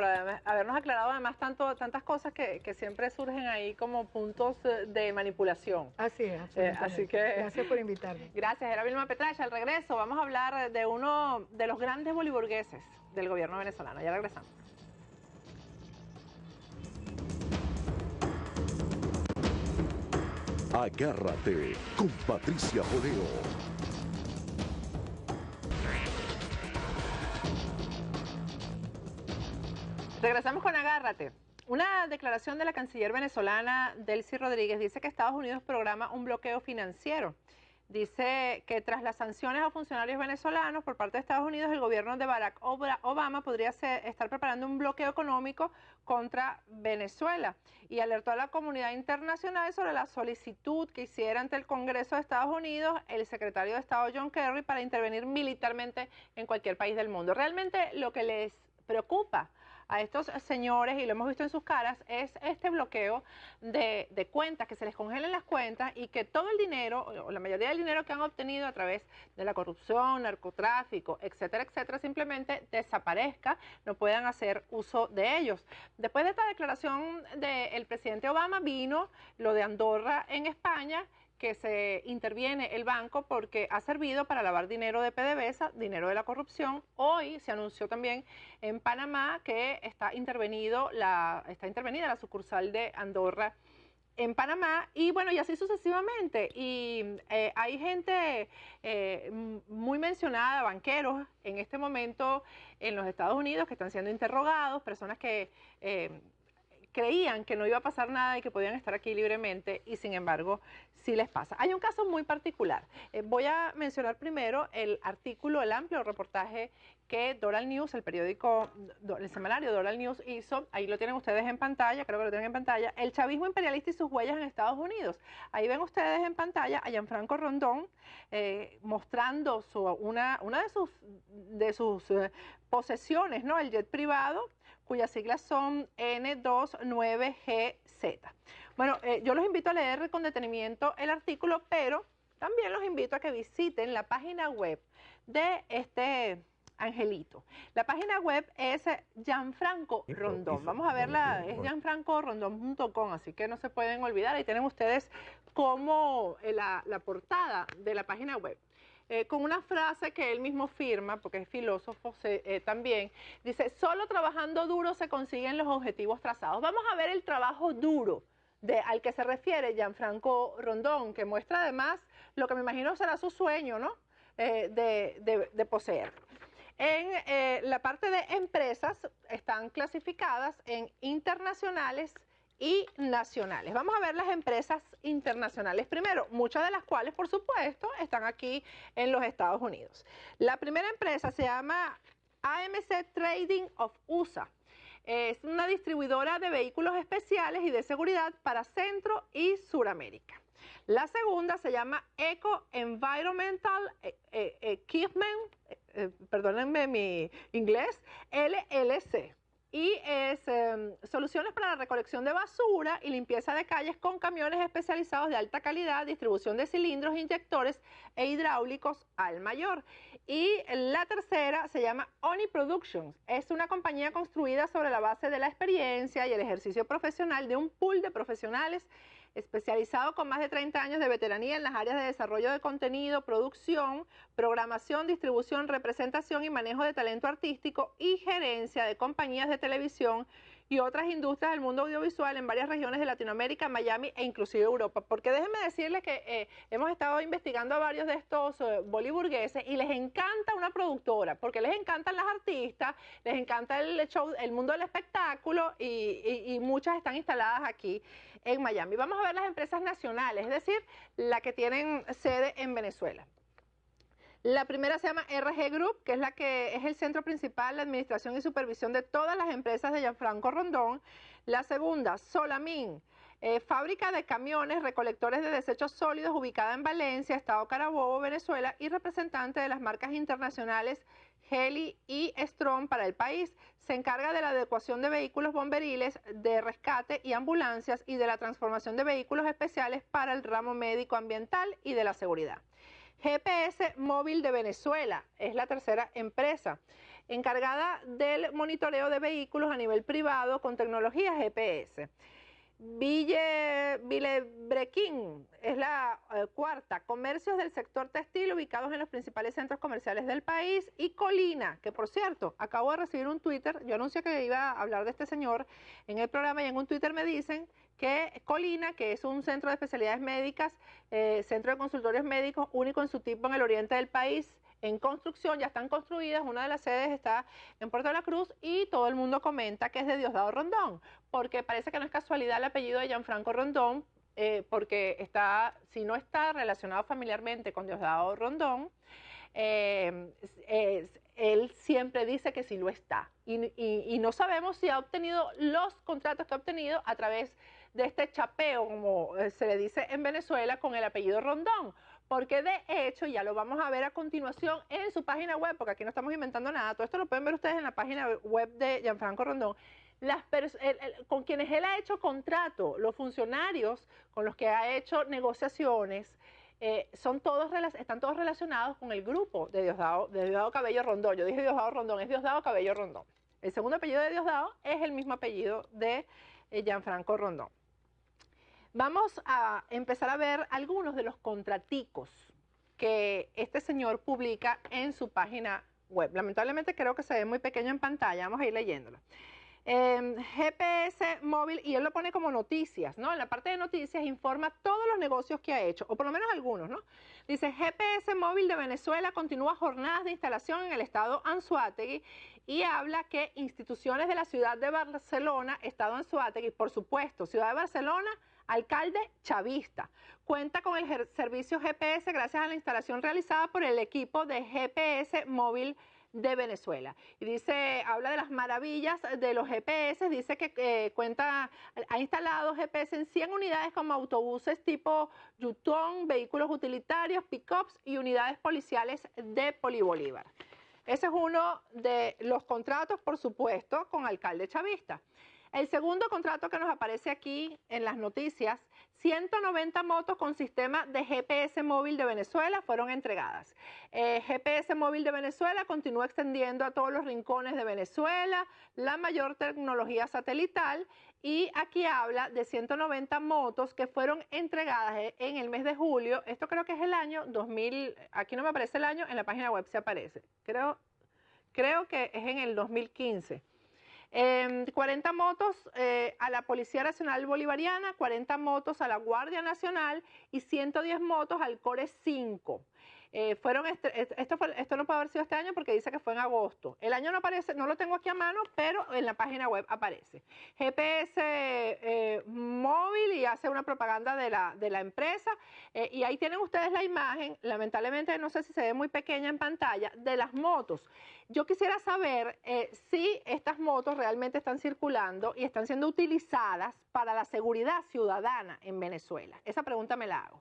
habernos aclarado además tantas cosas que siempre surgen ahí como puntos de manipulación. Así es, así que gracias por invitarme. Gracias, era Vilma Petracha. Al regreso vamos a hablar de uno de los grandes boliburgueses del gobierno venezolano. Ya regresamos. Agárrate con Patricia Poleo. Regresamos con Agárrate. Una declaración de la canciller venezolana Delcy Rodríguez dice que Estados Unidos programa un bloqueo financiero. Dice que tras las sanciones a funcionarios venezolanos por parte de Estados Unidos, el gobierno de Barack Obama podría estar preparando un bloqueo económico contra Venezuela y alertó a la comunidad internacional sobre la solicitud que hiciera ante el Congreso de Estados Unidos el secretario de Estado John Kerry para intervenir militarmente en cualquier país del mundo. Realmente lo que les preocupa a estos señores, y lo hemos visto en sus caras, es este bloqueo de cuentas, que se les congelen las cuentas y que todo el dinero, o la mayoría del dinero que han obtenido a través de la corrupción, narcotráfico, etcétera, etcétera, simplemente desaparezca, no puedan hacer uso de ellos. Después de esta declaración del presidente Obama vino lo de Andorra en España, que se interviene el banco porque ha servido para lavar dinero de PDVSA, dinero de la corrupción. Hoy se anunció también en Panamá que está intervenida la sucursal de Andorra en Panamá, y bueno, y así sucesivamente. Y hay gente muy mencionada, banqueros, en este momento en los Estados Unidos que están siendo interrogados, personas que creían que no iba a pasar nada y que podían estar aquí libremente, y sin embargo sí les pasa. Hay un caso muy particular. Voy a mencionar primero el artículo, el amplio reportaje que Doral News, el periódico, el semanario Doral News hizo. Ahí lo tienen ustedes en pantalla, creo que lo tienen en pantalla, el chavismo imperialista y sus huellas en Estados Unidos. Ahí ven ustedes en pantalla a Gianfranco Rondón mostrando una de sus posesiones, ¿no? El jet privado, cuyas siglas son N29GZ. Bueno, yo los invito a leer con detenimiento el artículo, pero también los invito a que visiten la página web de este angelito. La página web es Gianfranco Rondón. Vamos a verla, es gianfrancorondón.com, así que no se pueden olvidar. Ahí tienen ustedes como la portada de la página web. Con una frase que él mismo firma, porque es filósofo también, dice: solo trabajando duro se consiguen los objetivos trazados. Vamos a ver el trabajo duro al que se refiere Gianfranco Rondón, que muestra además lo que me imagino será su sueño, ¿no? De poseer. En la parte de empresas están clasificadas en internacionales y nacionales. Vamos a ver las empresas internacionales primero, muchas de las cuales, por supuesto, están aquí en los Estados Unidos. La primera empresa se llama AMC Trading of USA. Es una distribuidora de vehículos especiales y de seguridad para Centro y Suramérica. La segunda se llama Eco Environmental Equipment, perdónenme mi inglés, LLC. Y es soluciones para la recolección de basura y limpieza de calles con camiones especializados de alta calidad, distribución de cilindros, inyectores e hidráulicos al mayor. Y la tercera se llama Oni Productions. Es una compañía construida sobre la base de la experiencia y el ejercicio profesional de un pool de profesionales especializado con más de 30 años de veteranía en las áreas de desarrollo de contenido, producción, programación, distribución, representación y manejo de talento artístico y gerencia de compañías de televisión y otras industrias del mundo audiovisual en varias regiones de Latinoamérica, Miami e inclusive Europa. Porque déjenme decirles que hemos estado investigando a varios de estos boliburgueses y les encanta una productora, porque les encantan las artistas, les encanta el show, el mundo del espectáculo, y muchas están instaladas aquí en Miami. Vamos a ver las empresas nacionales, es decir, la que tienen sede en Venezuela. La primera se llama RG Group, que es el centro principal de administración y supervisión de todas las empresas de Gianfranco Rondón. La segunda, Solamin, fábrica de camiones recolectores de desechos sólidos ubicada en Valencia, Estado Carabobo, Venezuela, y representante de las marcas internacionales Heli y Strong para el país. Se encarga de la adecuación de vehículos bomberiles, de rescate y ambulancias y de la transformación de vehículos especiales para el ramo médico ambiental y de la seguridad. GPS Móvil de Venezuela es la tercera empresa encargada del monitoreo de vehículos a nivel privado con tecnología GPS. Villebrequín es la cuarta. Comercios del sector textil ubicados en los principales centros comerciales del país. Y Colina, que por cierto, acabo de recibir un Twitter. Yo anuncié que iba a hablar de este señor en el programa y en un Twitter me dicen que Colina, que es un centro de especialidades médicas, centro de consultorios médicos único en su tipo en el oriente del país, en construcción, ya están construidas, una de las sedes está en Puerto de la Cruz y todo el mundo comenta que es de Diosdado Rondón, porque parece que no es casualidad el apellido de Gianfranco Rondón, porque está, si no está relacionado familiarmente con Diosdado Rondón, él siempre dice que sí lo está. Y no sabemos si ha obtenido los contratos que ha obtenido a través de este chapeo, como se le dice en Venezuela, con el apellido Rondón. Porque de hecho, ya lo vamos a ver a continuación en su página web, porque aquí no estamos inventando nada, todo esto lo pueden ver ustedes en la página web de Gianfranco Rondón, con quienes él ha hecho contrato, los funcionarios con los que ha hecho negociaciones, están todos relacionados con el grupo de Diosdado Cabello Rondón. Yo dije Diosdado Rondón, es Diosdado Cabello Rondón. El segundo apellido de Diosdado es el mismo apellido de Gianfranco Rondón. Vamos a empezar a ver algunos de los contraticos que este señor publica en su página web. Lamentablemente creo que se ve muy pequeño en pantalla, vamos a ir leyéndolo. GPS móvil, y él lo pone como noticias, ¿no? En la parte de noticias informa todos los negocios que ha hecho, o por lo menos algunos, ¿no? Dice, GPS móvil de Venezuela continúa jornadas de instalación en el estado Anzoátegui y habla que instituciones de la ciudad de Barcelona, estado Anzoátegui, por supuesto, ciudad de Barcelona, alcalde chavista. Cuenta con el servicio GPS gracias a la instalación realizada por el equipo de GPS móvil de Venezuela. Y dice, habla de las maravillas de los GPS, dice que ha instalado GPS en 100 unidades como autobuses tipo Yutón, vehículos utilitarios, pick-ups y unidades policiales de Polibolívar. Ese es uno de los contratos, por supuesto, con alcalde chavista. El segundo contrato que nos aparece aquí en las noticias, 190 motos con sistema de GPS móvil de Venezuela fueron entregadas. GPS móvil de Venezuela continúa extendiendo a todos los rincones de Venezuela la mayor tecnología satelital y aquí habla de 190 motos que fueron entregadas en el mes de julio. Esto creo que es el año 2000, aquí no me aparece el año, en la página web se aparece. Creo que es en el 2015. 40 motos a la Policía Nacional Bolivariana, 40 motos a la Guardia Nacional y 110 motos al Core 5. Esto no puede haber sido este año porque dice que fue en agosto. El año no aparece, no lo tengo aquí a mano, pero en la página web aparece. GPS móvil y hace una propaganda de la empresa. Y ahí tienen ustedes la imagen, lamentablemente no sé si se ve muy pequeña en pantalla, de las motos. Yo quisiera saber si estas motos realmente están circulando y están siendo utilizadas para la seguridad ciudadana en Venezuela. Esa pregunta me la hago.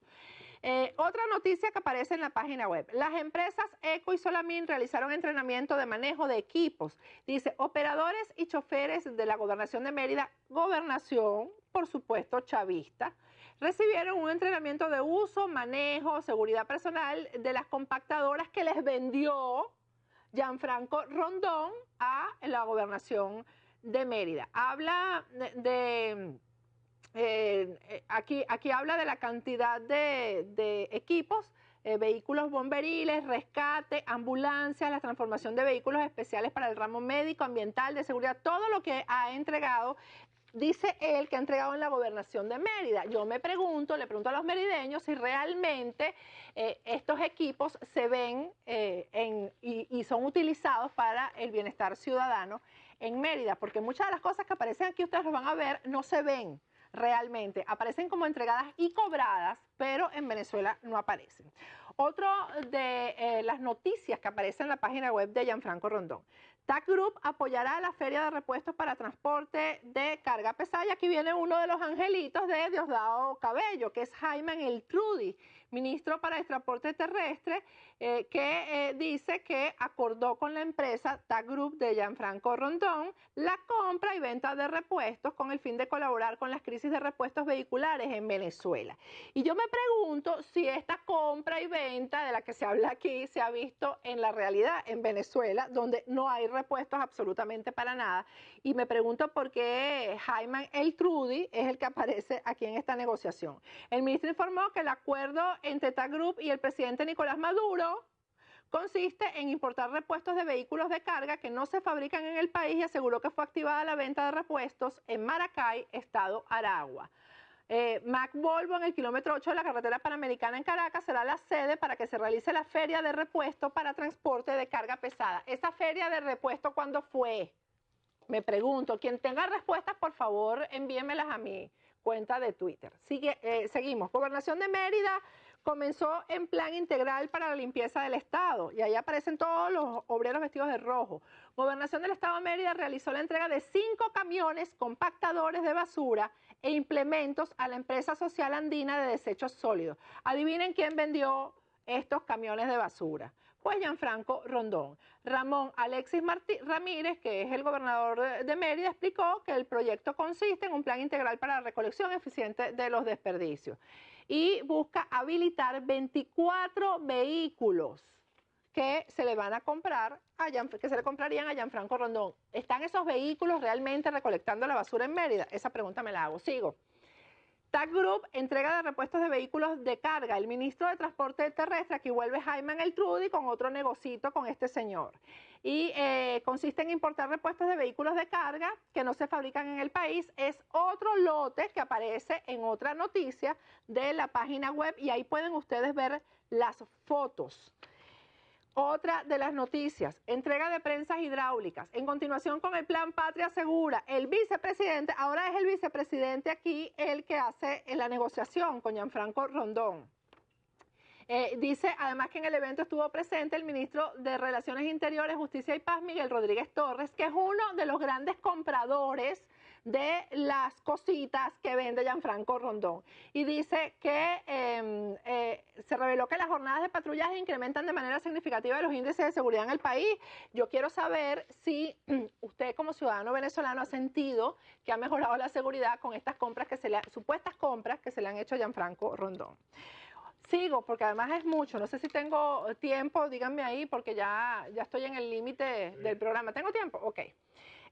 Otra noticia que aparece en la página web. Las empresas Eco y Solamín realizaron entrenamiento de manejo de equipos. Dice, operadores y choferes de la Gobernación de Mérida, gobernación, por supuesto, chavista, recibieron un entrenamiento de uso, manejo, seguridad personal de las compactadoras que les vendió Gianfranco Rondón a la Gobernación de Mérida. Habla aquí habla de la cantidad de equipos, vehículos bomberiles, rescate, ambulancias, la transformación de vehículos especiales para el ramo médico, ambiental, de seguridad, todo lo que ha entregado. Dice él que ha entregado en la Gobernación de Mérida. Yo le pregunto a los merideños si realmente estos equipos se ven y son utilizados para el bienestar ciudadano en Mérida, porque muchas de las cosas que aparecen aquí, ustedes lo van a ver, no se ven realmente. Aparecen como entregadas y cobradas, pero en Venezuela no aparecen. Otro de las noticias que aparecen en la página web de Gianfranco Rondón. TAG Group apoyará la feria de repuestos para transporte de carga pesada. Y aquí viene uno de los angelitos de Diosdado Cabello, que es Jaime Eltrudi, ministro para el transporte terrestre, que dice que acordó con la empresa TAG Group de Gianfranco Rondón la compra y venta de repuestos con el fin de colaborar con las crisis de repuestos vehiculares en Venezuela. Y yo me pregunto si esta compra y venta de la que se habla aquí se ha visto en la realidad en Venezuela, donde no hay repuestos absolutamente para nada. Y me pregunto por qué Jaime Eltrudi es el que aparece aquí en esta negociación. El ministro informó que el acuerdo entre TAG Group y el presidente Nicolás Maduro consiste en importar repuestos de vehículos de carga que no se fabrican en el país y aseguró que fue activada la venta de repuestos en Maracay, estado Aragua. Mac Volvo, en el kilómetro 8 de la carretera panamericana en Caracas, será la sede para que se realice la feria de repuesto para transporte de carga pesada. ¿Esa feria de repuesto cuándo fue? Me pregunto. Quien tenga respuestas, por favor, envíenmelas a mi cuenta de Twitter. Seguimos. Gobernación de Mérida comenzó en plan integral para la limpieza del Estado, y ahí aparecen todos los obreros vestidos de rojo. Gobernación del Estado de Mérida realizó la entrega de 5 camiones compactadores de basura e implementos a la empresa social andina de desechos sólidos. Adivinen quién vendió estos camiones de basura. Pues Gianfranco Rondón. Ramón Alexis Ramírez, que es el gobernador de Mérida, explicó que el proyecto consiste en un plan integral para la recolección eficiente de los desperdicios y busca habilitar 24 vehículos que se le van a comprar que se le comprarían a Gianfranco Rondón. ¿Están esos vehículos realmente recolectando la basura en Mérida? Esa pregunta me la hago. Sigo. TAG Group, entrega de repuestos de vehículos de carga. El ministro de Transporte Terrestre, aquí vuelve Jaime Eltrudi con otro negocito con este señor. Y consiste en importar repuestos de vehículos de carga que no se fabrican en el país. Es otro lote que aparece en otra noticia de la página web y ahí pueden ustedes ver las fotos. Otra de las noticias, entrega de prensas hidráulicas. En continuación con el plan Patria Segura, el vicepresidente, ahora es el vicepresidente aquí el que hace la negociación con Gianfranco Rondón. Dice además que en el evento estuvo presente el ministro de Relaciones Interiores, Justicia y Paz, Miguel Rodríguez Torres, que es uno de los grandes compradores de las cositas que vende Gianfranco Rondón. Y dice que se reveló que las jornadas de patrullaje incrementan de manera significativa los índices de seguridad en el país. Yo quiero saber si usted como ciudadano venezolano ha sentido que ha mejorado la seguridad con estas compras supuestas compras que se le han hecho a Gianfranco Rondón. Sigo, porque además es mucho. No sé si tengo tiempo, díganme ahí, porque ya estoy en el límite del programa. ¿Tengo tiempo? Ok.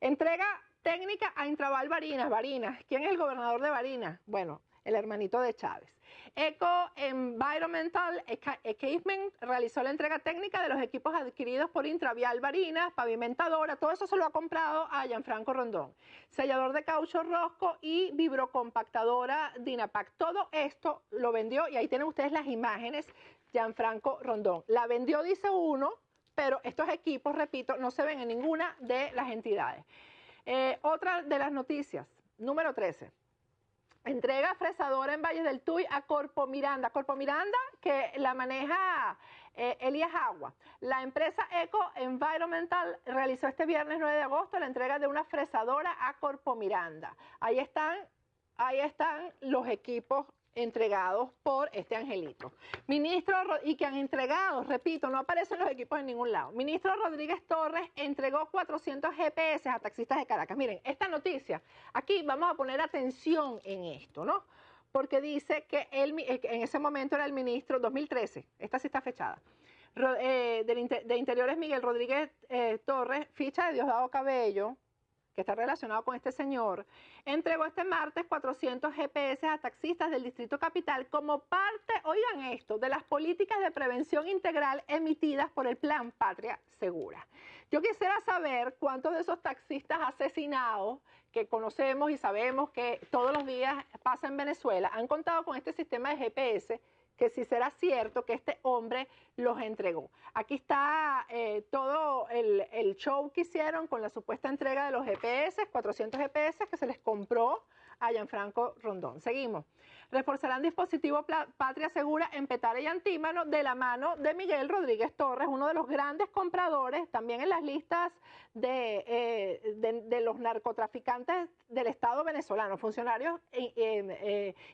Entrega técnica a Intraval Barinas. Barinas. ¿Quién es el gobernador de Barinas? Bueno, el hermanito de Chávez. Eco Environmental Equipment realizó la entrega técnica de los equipos adquiridos por Intravial Barinas, pavimentadora, todo eso se lo ha comprado a Gianfranco Rondón. Sellador de caucho Rosco y vibrocompactadora Dinapac. Todo esto lo vendió y ahí tienen ustedes las imágenes, Gianfranco Rondón. La vendió, dice uno, pero estos equipos, repito, no se ven en ninguna de las entidades. Otra de las noticias, número 13. Entrega fresadora en Valles del Tuy a Corpo Miranda. Corpo Miranda, que la maneja Elías Agua. La empresa Eco Environmental realizó este viernes 9 de agosto la entrega de una fresadora a Corpo Miranda. Ahí están los equipos entregados por este angelito. Ministro, y que han entregado, repito, no aparecen los equipos en ningún lado. Ministro Rodríguez Torres entregó 400 GPS a taxistas de Caracas. Miren, esta noticia, aquí vamos a poner atención en esto, ¿no? Porque dice que él, en ese momento era el ministro, 2013, esta sí está fechada, de Interiores Miguel Rodríguez Torres, ficha de Diosdado Cabello, que está relacionado con este señor, entregó este martes 400 GPS a taxistas del Distrito Capital como parte, oigan esto, de las políticas de prevención integral emitidas por el Plan Patria Segura. Yo quisiera saber cuántos de esos taxistas asesinados que conocemos y sabemos que todos los días pasa en Venezuela han contado con este sistema de GPS, que si será cierto que este hombre los entregó. Aquí está todo el show que hicieron con la supuesta entrega de los GPS, 400 GPS que se les compró a Gianfranco Rondón. Seguimos. reforzarán dispositivo Patria Segura en Petare y Antímano de la mano de Miguel Rodríguez Torres, uno de los grandes compradores, también en las listas de los narcotraficantes del Estado venezolano, funcionarios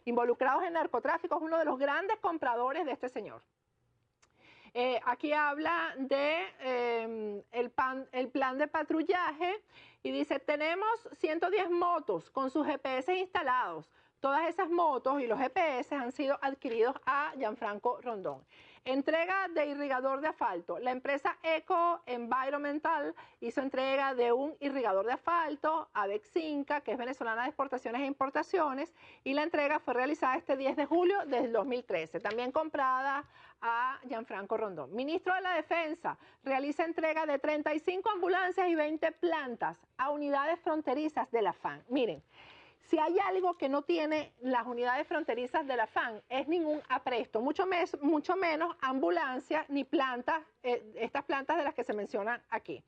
involucrados en narcotráfico, es uno de los grandes compradores de este señor. Aquí habla de el plan de patrullaje y dice, tenemos 110 motos con sus GPS instalados. Todas esas motos y los GPS han sido adquiridos a Gianfranco Rondón. Entrega de irrigador de asfalto. La empresa Eco Environmental hizo entrega de un irrigador de asfalto a Bexinca, que es venezolana de exportaciones e importaciones, y la entrega fue realizada este 10 de julio del 2013, también comprada a Gianfranco Rondón. Ministro de la Defensa realiza entrega de 35 ambulancias y 20 plantas a unidades fronterizas de la FAN. Miren, si hay algo que no tiene las unidades fronterizas de la FAN, es ningún apresto, mucho menos ambulancias ni plantas, estas plantas de las que se mencionan aquí.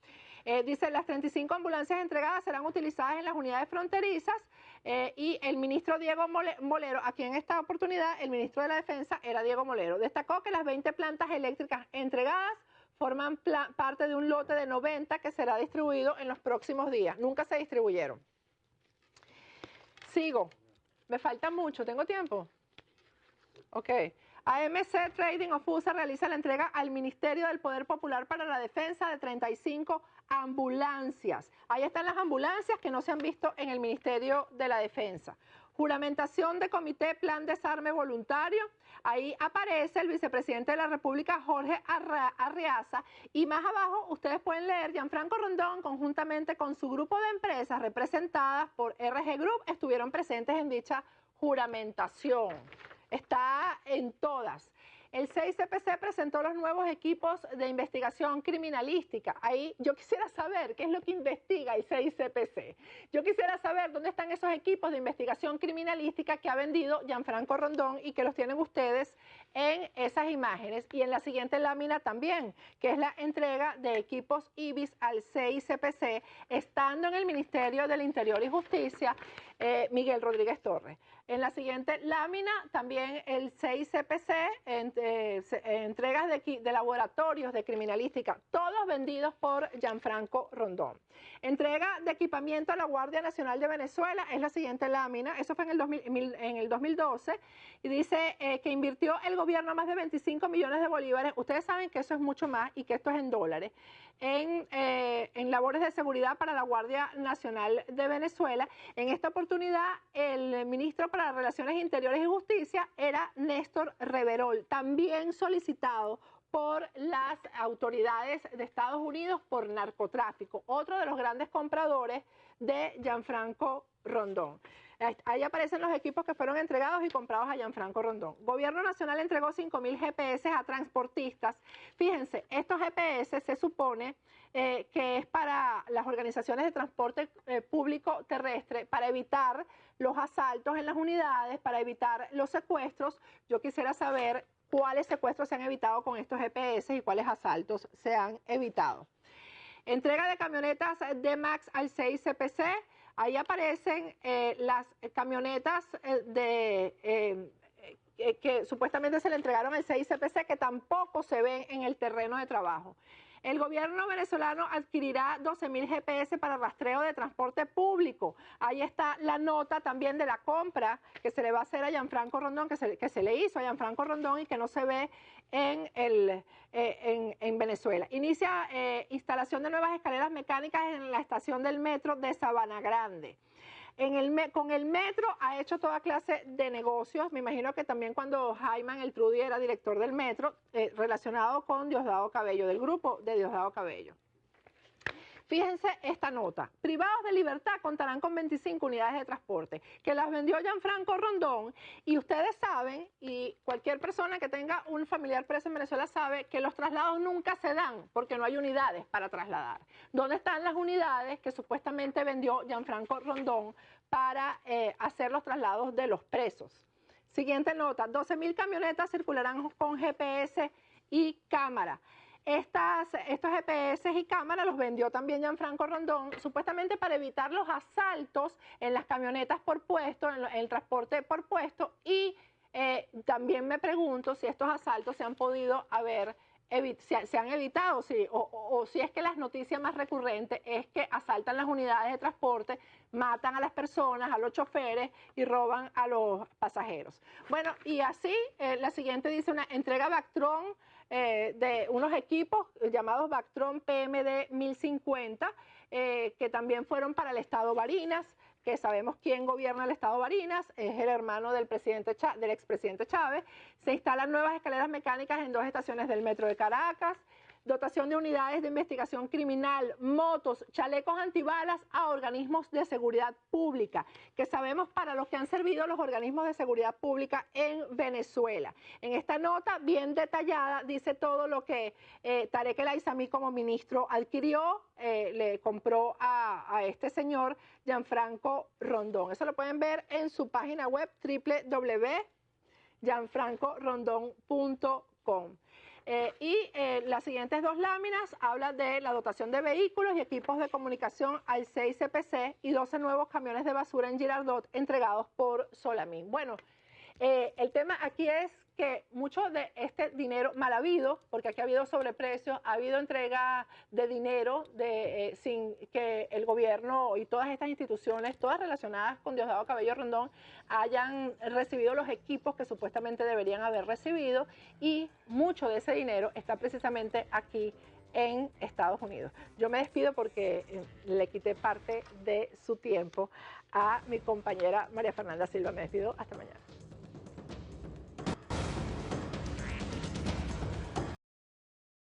Dice, las 35 ambulancias entregadas serán utilizadas en las unidades fronterizas y el ministro Diego Molero, aquí en esta oportunidad, el ministro de la Defensa era Diego Molero, destacó que las 20 plantas eléctricas entregadas forman parte de un lote de 90 que será distribuido en los próximos días. Nunca se distribuyeron. Sigo. Me falta mucho. ¿Tengo tiempo? Ok. AMC Trading of USA realiza la entrega al Ministerio del Poder Popular para la Defensa de 35 ambulancias. Ahí están las ambulancias que no se han visto en el Ministerio de la Defensa. Juramentación de Comité Plan Desarme Voluntario. Ahí aparece el vicepresidente de la República, Jorge Arriaza, y más abajo ustedes pueden leer, Gianfranco Rondón, conjuntamente con su grupo de empresas representadas por RG Group, estuvieron presentes en dicha juramentación. Está en todas. El CICPC presentó los nuevos equipos de investigación criminalística. Ahí yo quisiera saber qué es lo que investiga el CICPC. Yo quisiera saber dónde están esos equipos de investigación criminalística que ha vendido Gianfranco Rondón y que los tienen ustedes en esas imágenes. Y en la siguiente lámina también, que es la entrega de equipos IBIS al CICPC, estando en el Ministerio del Interior y Justicia, Miguel Rodríguez Torres. En la siguiente lámina también el CICPC, entregas de laboratorios de criminalística, todos vendidos por Gianfranco Rondón. Entrega de equipamiento a la Guardia Nacional de Venezuela, es la siguiente lámina, eso fue en el 2012, y dice que invirtió el gobierno más de 25 millones de bolívares, ustedes saben que eso es mucho más y que esto es en dólares, en labores de seguridad para la Guardia Nacional de Venezuela. En esta oportunidad, el ministro para Relaciones Interiores y Justicia era Néstor Reverol, también solicitado por las autoridades de Estados Unidos por narcotráfico, otro de los grandes compradores de Gianfranco Rondón. Ahí aparecen los equipos que fueron entregados y comprados a Gianfranco Rondón. Gobierno Nacional entregó 5.000 GPS a transportistas. Fíjense, estos GPS se supone que es para las organizaciones de transporte público terrestre, para evitar los asaltos en las unidades, para evitar los secuestros. Yo quisiera saber cuáles secuestros se han evitado con estos GPS y cuáles asaltos se han evitado. Entrega de camionetas D-Max al CICPC. Ahí aparecen las camionetas que supuestamente se le entregaron al CICPC, que tampoco se ven en el terreno de trabajo. El gobierno venezolano adquirirá 12.000 GPS para rastreo de transporte público. Ahí está la nota también de la compra que se le va a hacer a Gianfranco Rondón, que se le hizo a Gianfranco Rondón y que no se ve en Venezuela. Inicia instalación de nuevas escaleras mecánicas en la estación del metro de Sabana Grande. Con el metro ha hecho toda clase de negocios, me imagino que también cuando Jaime Eltrudi era director del metro, relacionado con Diosdado Cabello, del grupo de Diosdado Cabello. Fíjense esta nota, privados de libertad contarán con 25 unidades de transporte, que las vendió Gianfranco Rondón, y ustedes saben, y cualquier persona que tenga un familiar preso en Venezuela sabe que los traslados nunca se dan, porque no hay unidades para trasladar. ¿Dónde están las unidades que supuestamente vendió Gianfranco Rondón para hacer los traslados de los presos? Siguiente nota, 12.000 camionetas circularán con GPS y cámara. Estos GPS y cámaras los vendió también Gianfranco Rondón, supuestamente para evitar los asaltos en las camionetas por puesto, en el transporte por puesto, y también me pregunto si estos asaltos se han podido se han evitado, o si es que las noticias más recurrentes es que asaltan las unidades de transporte, matan a las personas, a los choferes y roban a los pasajeros. Bueno, y así, la siguiente dice una entrega Vactron de unos equipos llamados Vactron PMD 1050, que también fueron para el Estado Barinas, que sabemos quién gobierna el Estado Barinas, es el hermano del expresidente Chávez. Se instalan nuevas escaleras mecánicas en 2 estaciones del metro de Caracas, dotación de unidades de investigación criminal, motos, chalecos antibalas a organismos de seguridad pública, que sabemos para los que han servido los organismos de seguridad pública en Venezuela. En esta nota bien detallada dice todo lo que Tarek El Aissami como ministro adquirió, le compró a este señor Gianfranco Rondón. Eso lo pueden ver en su página web www.gianfrancorondon.com. Las siguientes 2 láminas hablan de la dotación de vehículos y equipos de comunicación al 6 CPC y 12 nuevos camiones de basura en Girardot entregados por Solamín. Bueno, el tema aquí es que mucho de este dinero mal habido, porque aquí ha habido sobreprecios, ha habido entrega de dinero sin que el gobierno y todas estas instituciones, todas relacionadas con Diosdado Cabello Rondón, hayan recibido los equipos que supuestamente deberían haber recibido, y mucho de ese dinero está precisamente aquí en Estados Unidos. Yo me despido porque le quité parte de su tiempo a mi compañera María Fernanda Silva. Me despido, hasta mañana.